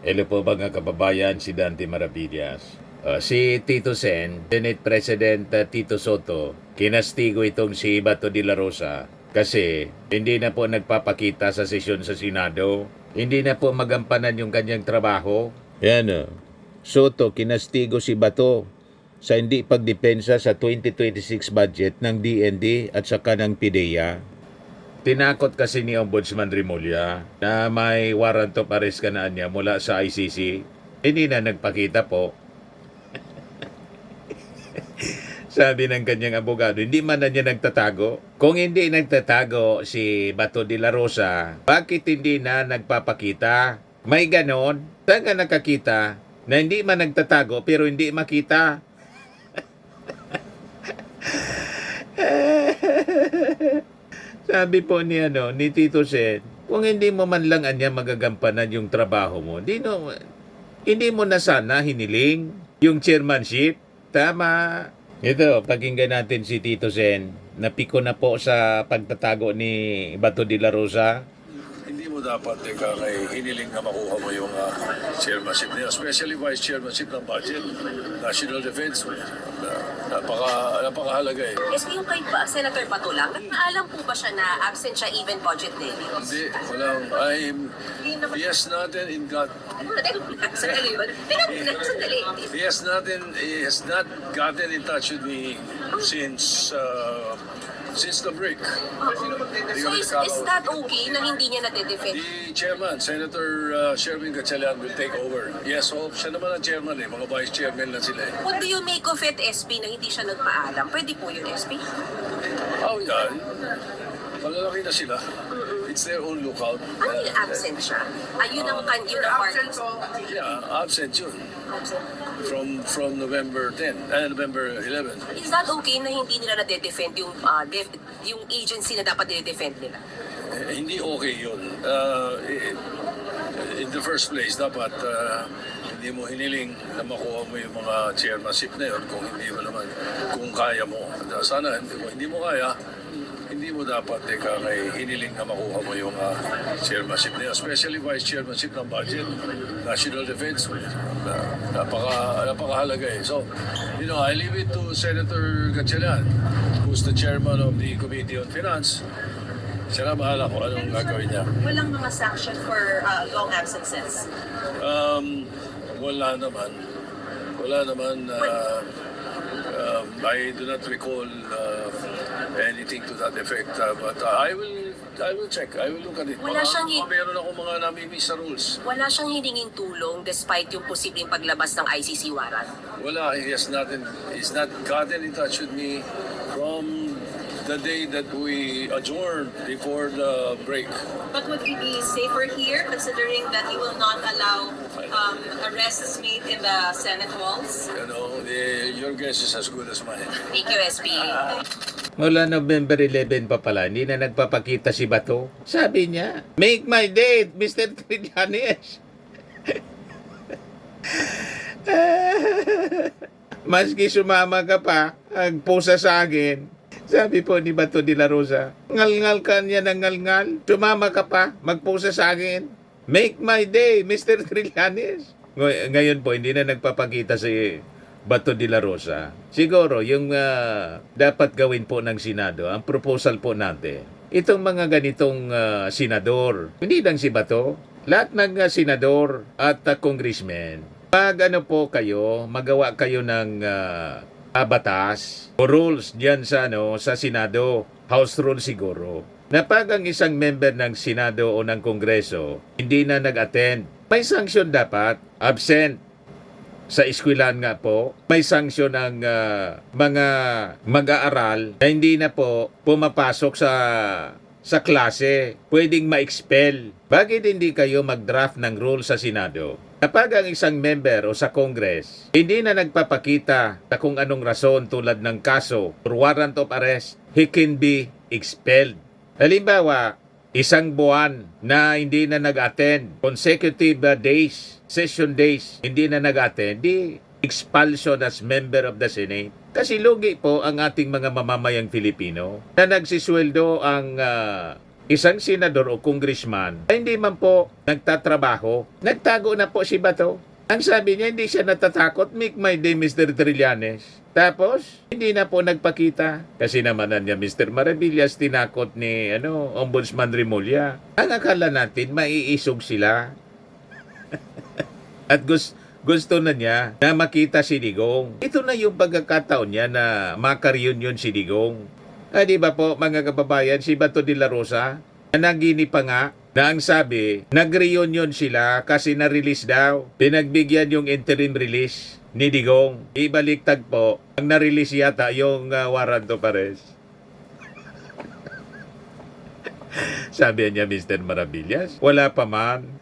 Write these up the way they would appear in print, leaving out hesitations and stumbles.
Hello po mga kababayan, si Dante Maravillas. Si Tito Sen, Senate President Tito Soto, kinastigo itong si Bato de la Rosa kasi hindi na po nagpapakita sa sesyon sa Senado. Hindi na po magampanan yung kanyang trabaho. Yan. Soto, kinastigo si Bato sa hindi pagdepensa sa 2026 budget ng DND at saka ng PIDEA. Tinakot kasi ni Ombudsman Rimulya na may warrant of arrest kanaan niya mula sa ICC. Hindi na nagpakita po. Sabi ng kanyang abogado, hindi man na niya nagtatago. Kung hindi nagtatago si Bato de la Rosa, bakit hindi na nagpapakita? May ganon? Saan ka nakakita na hindi man nagtatago pero hindi makita? Sabi po ni Tito Sen, kung hindi mo man lang magagampanan yung trabaho mo, hindi mo na sana hiniling yung chairmanship. Tama. Ito, pakinggan natin si Tito Sen. Napiko na po sa pagtatago ni Bato de la Rosa. Hindi mo dapat hiniling na makuha mo yung chairmanship niya, especially vice chairmanship ng budget, national defense. Napakahalaga eh. Yes, yung kay Senator Bato lang, naalam po ba siya na absent siya even budget day? Hindi, walang, he has nothing in God. Sandali ba? Sandali. He has not gotten in touch with me since the break. So is that okay na hindi niya nadedefend? The chairman, Senator Sherwin Gatchalian will take over. Yes, so siya naman ang chairman eh. Mga vice chairman na sila eh. What do you make of it, SP, na hindi siya nagpaalam? Pwede po yun, SP? Oh, yeah. Malalaki na sila. It's their own lookout. Ano yung absent siya? Ayun ang yun ang party. Yeah, absent yun. From November 10, November 11. Is that okay na hindi nila nadedefend yung agency na dapat nire-defend nila? Hindi okay yun. In the first place, dapat hindi mo hiniling na makuha mo yung mga chairmanship na yun kung hindi mo naman, kung kaya mo. Sana, hindi mo kaya, hindi mo dapat hiniling na makuha mo yung chairmanship niya, especially vice chairmanship ng budget, national defense. Napakahalaga eh. So, I leave it to Senator Gatchalian, who's the chairman of the Committee on Finance. Siya na bahala kung anong gagawin niya. Walang mga sanction for long absences? Wala naman. Wala naman. I do not recall anything to that effect. But I will check. I will look at it. Wala siyang Meron ako mga namimiss sa rules. Wala siyang hiningin tulong despite yung posibleng paglabas ng ICC warrant? Wala. He's not gotten in touch with me from the day that we adjourned before the break. But would we be safer here considering that you will not allow arrests made in the Senate halls? Your guess is as good as mine. Thank you, SP. Mula November 11 pa pala, hindi na nagpapakita si Bato. Sabi niya, make my date, Mr. Trillanes. Maski sumama ka pa, agpusa sa akin. Sabi po ni Bato de la Rosa, ngal-ngal ka niya ng ngal-ngal. Sumama ka pa, magpusa sa akin. Make my day, Mr. Trillanes. Ngayon po, hindi na nagpapakita si Bato de la Rosa. Siguro, yung dapat gawin po ng Senado, ang proposal po natin, itong mga ganitong senador, hindi lang si Bato, lahat ng senador at congressman, magawa kayo ng batas o rules diyan sa Senado, House rule siguro, na pag ang isang member ng Senado o ng Kongreso hindi na nag-attend, may sanction dapat, absent sa eskwelahan nga po, may sanction ng mga mag-aaral na hindi na po pumapasok sa klase, pwedeng ma-expel. Bakit hindi kayo mag-draft ng rule sa Senado? Kapag ang isang member o sa Congress hindi na nagpapakita sa kung anong rason tulad ng kaso or warrant of arrest, he can be expelled. Halimbawa, isang buwan na hindi na nag-attend, consecutive days, session days, hindi na nag-attend, di expulsion as member of the Senate. Kasi lugi po ang ating mga mamamayang Filipino na nagsisweldo ang isang senador o congressman ay hindi man po nagtatrabaho. Nagtago na po si Bato. Ang sabi niya, hindi siya natatakot. Make my day, Mr. Trillanes. Tapos, hindi na po nagpakita. Kasi naman niya, Mr. Maravillas, tinakot ni Ombudsman Remulla. Ang akala natin, maiisog sila. At gusto na niya na makita si Digong. Ito na yung pagkakataon niya na makareunion si Digong. Di ba po, mga kababayan, si Bato de la Rosa, nagini pa nga, na ang sabi, nag-reunion sila kasi na-release daw. Pinagbigyan yung interim release ni Digong. Ibaliktad po, ang na-release yata yung warrant of arrest. Sabi niya, Mr. Maravillas, wala pa man.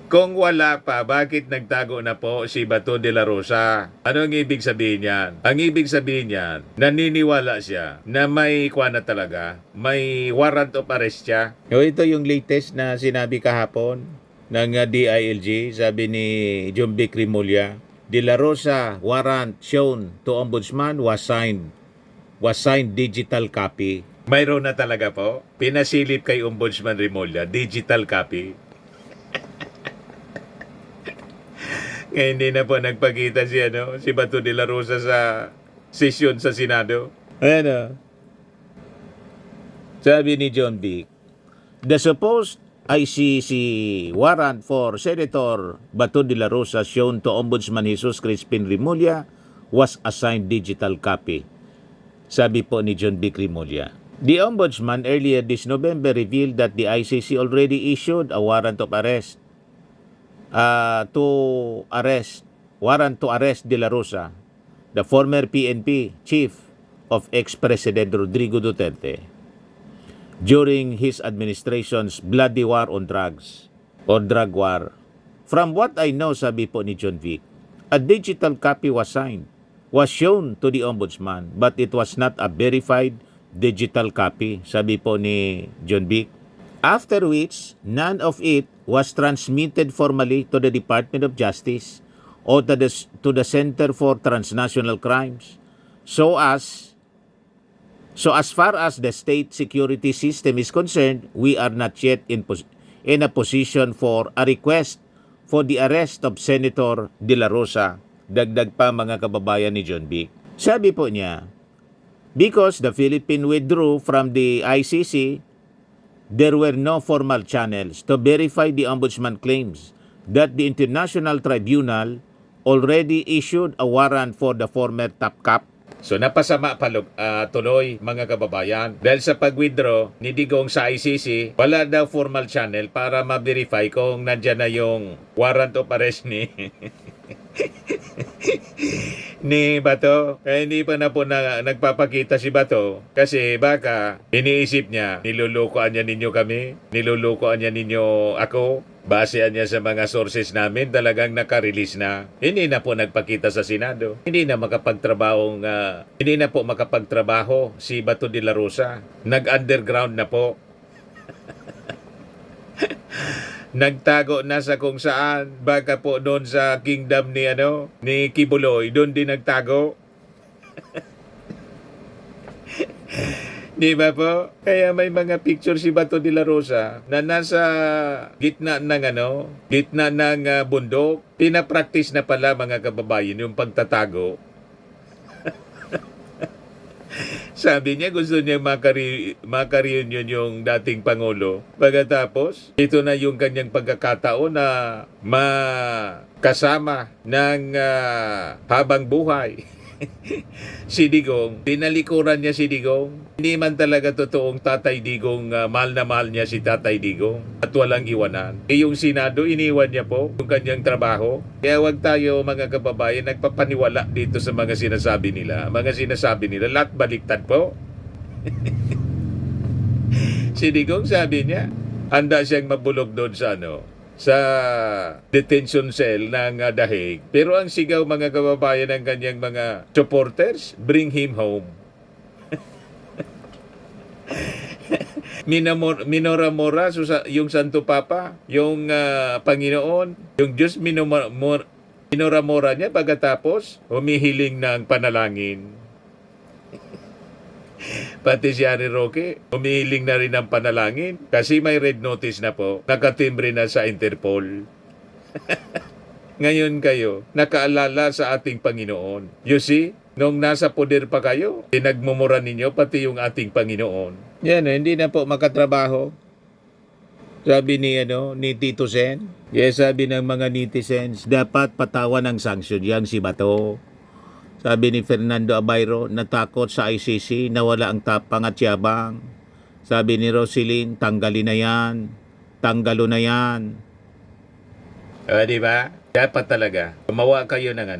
Kung wala pa, bakit nagtago na po si Bato de la Rosa? Ano ang ibig sabihin niyan? Ang ibig sabihin niyan, naniniwala siya na may na talaga, may warrant of arrest siya. Ito yung latest na sinabi kahapon ng DILG, sabi ni John B. Remulla. De la Rosa warrant shown to Ombudsman was signed digital copy. Mayroon na talaga po. Pinasilip kay Ombudsman Remulla, digital copy. Ngayon hindi na po nagpakita si Bato de la Rosa sa sesyon sa Senado. Ayan sabi ni John B. The supposed ICC warrant for Senator Bato de la Rosa shown to Ombudsman Jesus Crispin Remulla was assigned digital copy. Sabi po ni John B. Remulla. The Ombudsman earlier this November revealed that the ICC already issued a warrant of arrest warrant to arrest De La Rosa, the former PNP chief of ex-President Rodrigo Duterte, during his administration's bloody war on drugs or drug war. From what I know, sabi po ni John Vic, a digital copy was shown to the Ombudsman, but it was not a verified digital copy, sabi po ni John Vic. After which, none of it was transmitted formally to the Department of Justice or to the Center for Transnational Crimes. So as far as the state security system is concerned, we are not yet in a position for a request for the arrest of Senator De La Rosa. Dagdag pa mga kababayan ni John B. Sabi po niya, because the Philippines withdrew from the ICC, there were no formal channels to verify the Ombudsman claims that the International Tribunal already issued a warrant for the former top cop. So napasama tuloy mga kababayan dahil sa pag-withdraw ni Digong sa ICC, wala daw formal channel para ma-verify kung nandyan na yung warrant of arrest ni Bato. Kaya hindi pa na po nagpapakita si Bato kasi baka iniisip niya, nilulukoan niya ninyo kami, nilulukoan niya ninyo ako. Basehan niya sa mga sources namin, talagang naka-release na. Hindi na po nagpakita sa Senado. Hindi na po makapagtrabaho si Bato de la Rosa. Nag-underground na po. Nagtago na sa kung saan. Baka po doon sa kingdom ni Kibuloy, doon din nagtago. Di ba po? Kaya may mga picture si Bato de la Rosa na nasa gitna ng bundok. Pinapractice na pala mga kababayan yung pagtatago. Sabi niya gusto niya makareunion yung dating Pangulo. Pagkatapos, ito na yung kanyang pagkakataon na makasama ng habang buhay. Si Digong, pinalikuran niya si Digong. Hindi man talaga totoong Tatay Digong, mahal na mahal niya si Tatay Digong at walang iwanan. Yung Senado, iniwan niya po yung kanyang trabaho. Kaya wag tayo mga kababayan nagpapaniwala dito sa mga sinasabi nila. Mga sinasabi nila, lahat baliktad po. Si Digong sabi niya, handa siyang mabulog doon sa detention cell ng Dahig. Pero ang sigaw mga kababayan ng kanyang mga supporters, bring him home. Minora-mora yung Santo Papa, yung Panginoon, yung Diyos minora-mora niya pagkatapos humihiling ng panalangin. Pati si Harry Roque, umihiling na rin ng panalangin kasi may red notice na po, nakatimbre na sa Interpol. Ngayon kayo, nakaalala sa ating Panginoon. You see, nung nasa poder pa kayo, pinagmumura ninyo pati yung ating Panginoon. Yan, hindi na po makatrabaho. Sabi ni Tito Sen. Yes, sabi ng mga netizens, dapat patawan ng sanksyon yang si Bato. Sabi ni Fernando Abayro, natakot sa ICC, nawala ang tapang at yabang. Sabi ni Roselyn, tanggalin na yan. Tanggalo na yan. Di ba? Dapat talaga, gumawa kayo ng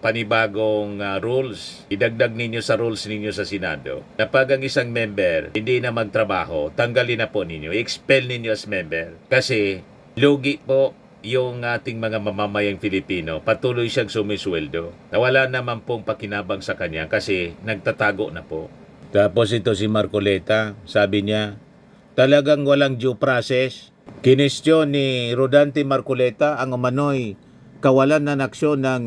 panibagong rules. Idagdag ninyo sa rules ninyo sa Senado. Na pag ang isang member hindi na magtrabaho, tanggalin na po ninyo. Expel ninyo as member. Kasi lugi po yung ating mga mamamayang Filipino. Patuloy siyang sumisweldo. Nawala naman pong pakinabang sa kanya kasi nagtatago na po. Tapos ito si Marcoleta, sabi niya, talagang walang due process. Kinestyon ni Rodante Marcoleta ang umano'y kawalan ng aksyon ng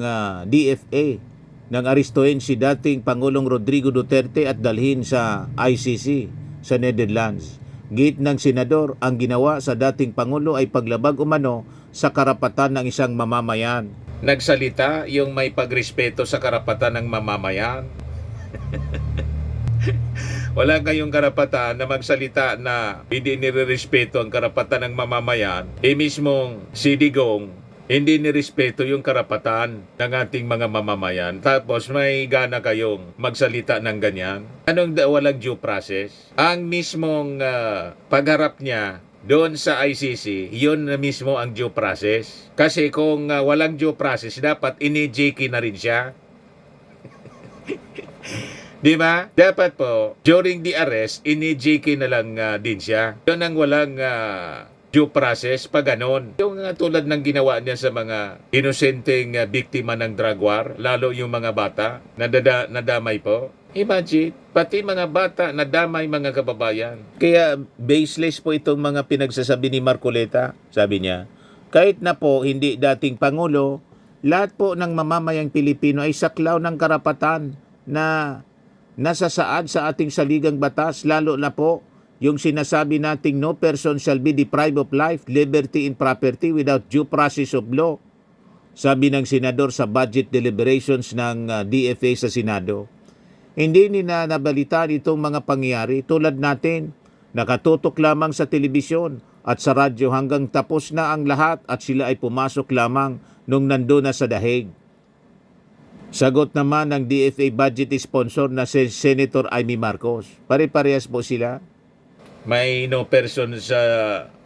DFA nang aristuhin si dating Pangulong Rodrigo Duterte at dalhin sa ICC sa Netherlands. Git ng senador, ang ginawa sa dating Pangulo ay paglabag umano sa karapatan ng isang mamamayan. Nagsalita yung may pagrespeto sa karapatan ng mamamayan. Wala kayong karapatan na magsalita na hindi nirerespeto ang karapatan ng mamamayan. Mismong si Digong, hindi nirespeto yung karapatan ng ating mga mamamayan. Tapos may gana kayong magsalita ng ganyan. Anong walang due process? Ang mismong pagharap niya doon sa ICC, yun na mismo ang due process. Kasi kung walang due process, dapat ini-JK na rin siya. Di ba? Dapat po, during the arrest, ini-JK na lang din siya. Yun ang walang due process pag ganon. Yung tulad ng ginawa niya sa mga inosenteng biktima ng drug war, lalo yung mga bata, nadamay po. Imagine, pati mga bata nadamay mga kababayan. Kaya baseless po itong mga pinagsasabi ni Marcoleta, sabi niya. Kahit na po hindi dating Pangulo, lahat po ng mamamayang Pilipino ay saklaw ng karapatan na nasasaad sa ating saligang batas, lalo na po yung sinasabi nating no person shall be deprived of life, liberty, and property without due process of law. Sabi ng senador sa budget deliberations ng DFA sa Senado. Hindi nila nabalitaan itong mga pangyayari tulad natin. Nakatutok lamang sa telebisyon at sa radyo hanggang tapos na ang lahat at sila ay pumasok lamang nung nandun na sa dahig. Sagot naman ng DFA budget sponsor na si Senator Amy Marcos. Pare-parehas po sila. May no person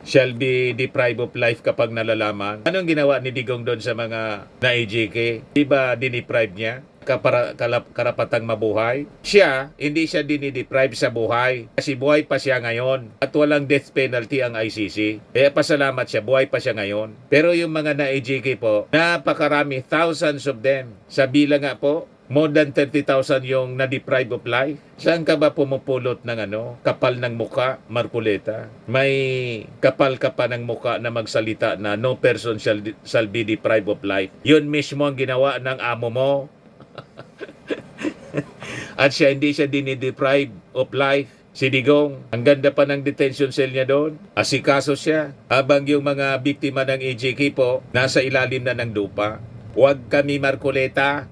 shall be deprived of life kapag nalalaman. Anong ginawa ni Digong doon sa mga na-EJK? Di ba diniprive niya? Karapatang mabuhay. Siya, hindi siya dinideprive sa buhay. Kasi buhay pa siya ngayon. At walang death penalty ang ICC. Kaya pasalamat siya, buhay pa siya ngayon. Pero yung mga na-EJK po, napakarami, thousands of them. Sa bilang nga po, more than 30,000 yung na-deprive of life. Saan ka ba pumupulot ng kapal ng muka, Marcoleta? May kapal ka pa ng muka na magsalita na no person shall be deprived of life. Yun mismo ang ginawa ng amo mo. At siya hindi siya dinideprive of life. Si Digong, ang ganda pa ng detention cell niya doon. Asikaso siya. Habang yung mga biktima ng EJK po, nasa ilalim na ng lupa. Huwag kami Marcoleta.